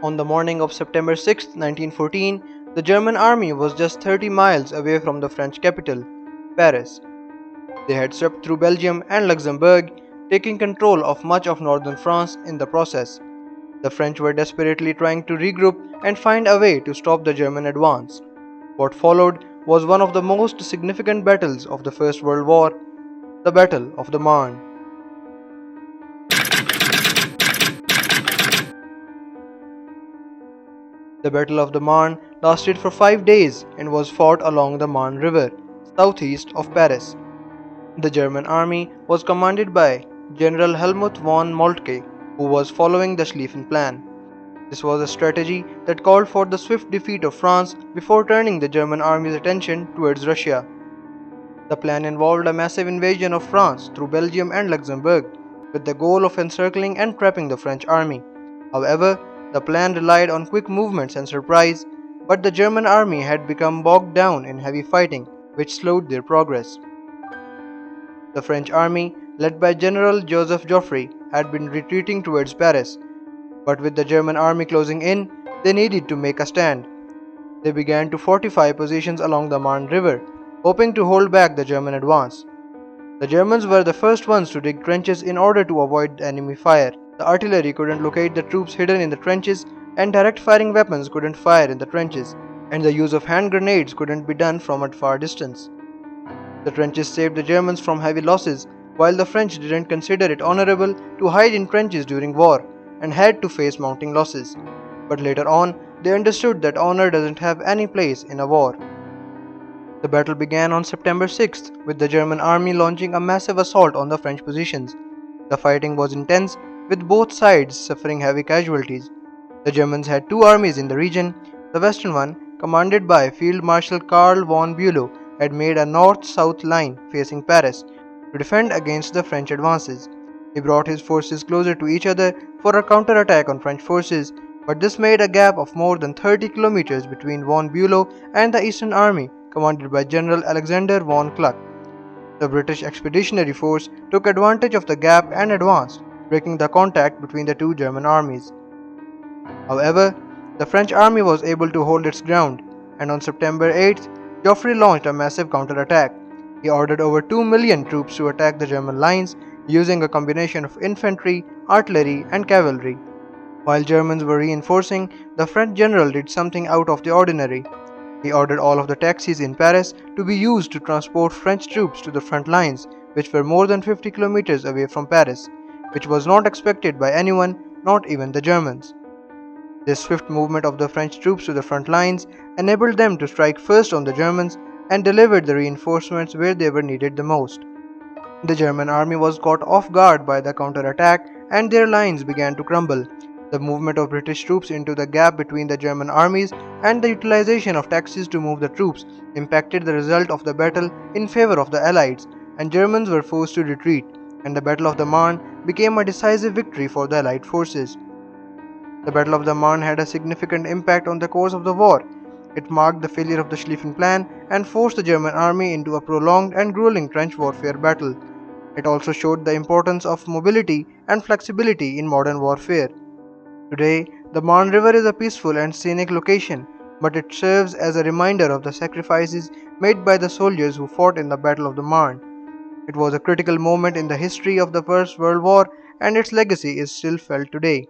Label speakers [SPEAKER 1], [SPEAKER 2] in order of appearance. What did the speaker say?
[SPEAKER 1] On the morning of September 6, 1914, the German army was just 30 miles away from the French capital, Paris. They had swept through Belgium and Luxembourg, taking control of much of northern France in the process. The French were desperately trying to regroup and find a way to stop the German advance. What followed was one of the most significant battles of the First World War, the Battle of the Marne. The Battle of the Marne lasted for 5 days and was fought along the Marne River, southeast of Paris. The German army was commanded by General Helmuth von Moltke, who was following the Schlieffen Plan. This was a strategy that called for the swift defeat of France before turning the German army's attention towards Russia. The plan involved a massive invasion of France through Belgium and Luxembourg, with the goal of encircling and trapping the French army. However, the plan relied on quick movements and surprise, but the German army had become bogged down in heavy fighting, which slowed their progress. The French army, led by General Joseph Joffre, had been retreating towards Paris, but with the German army closing in, they needed to make a stand. They began to fortify positions along the Marne River, hoping to hold back the German advance. The Germans were the first ones to dig trenches in order to avoid enemy fire. The artillery couldn't locate the troops hidden in the trenches, and direct firing weapons couldn't fire in the trenches, and the use of hand grenades couldn't be done from a far distance. The trenches saved the Germans from heavy losses, while the French didn't consider it honorable to hide in trenches during war and had to face mounting losses. But later on, they understood that honor doesn't have any place in a war. The battle began on September 6th, with the German army launching a massive assault on the French positions. The fighting was intense, with both sides suffering heavy casualties. The Germans had two armies in the region. The western one, commanded by Field Marshal Karl von Bülow, had made a north-south line facing Paris to defend against the French advances. He brought his forces closer to each other for a counterattack on French forces, but this made a gap of more than 30 kilometers between von Bülow and the Eastern Army, commanded by General Alexander von Kluck. The British Expeditionary Force took advantage of the gap and advanced, breaking the contact between the two German armies. However, the French army was able to hold its ground, and on September 8th, Joffre launched a massive counterattack. He ordered over 2 million troops to attack the German lines using a combination of infantry, artillery, and cavalry. While Germans were reinforcing, the French general did something out of the ordinary. He ordered all of the taxis in Paris to be used to transport French troops to the front lines, which were more than 50 kilometers away from Paris, which was not expected by anyone, not even the Germans. This swift movement of the French troops to the front lines enabled them to strike first on the Germans and delivered the reinforcements where they were needed the most. The German army was caught off guard by the counterattack and their lines began to crumble. The movement of British troops into the gap between the German armies and the utilization of taxis to move the troops impacted the result of the battle in favor of the Allies, and Germans were forced to retreat, and the Battle of the Marne became a decisive victory for the Allied forces. The Battle of the Marne had a significant impact on the course of the war. It marked the failure of the Schlieffen Plan and forced the German army into a prolonged and grueling trench warfare battle. It also showed the importance of mobility and flexibility in modern warfare. Today, the Marne River is a peaceful and scenic location, but it serves as a reminder of the sacrifices made by the soldiers who fought in the Battle of the Marne. It was a critical moment in the history of the First World War, and its legacy is still felt today.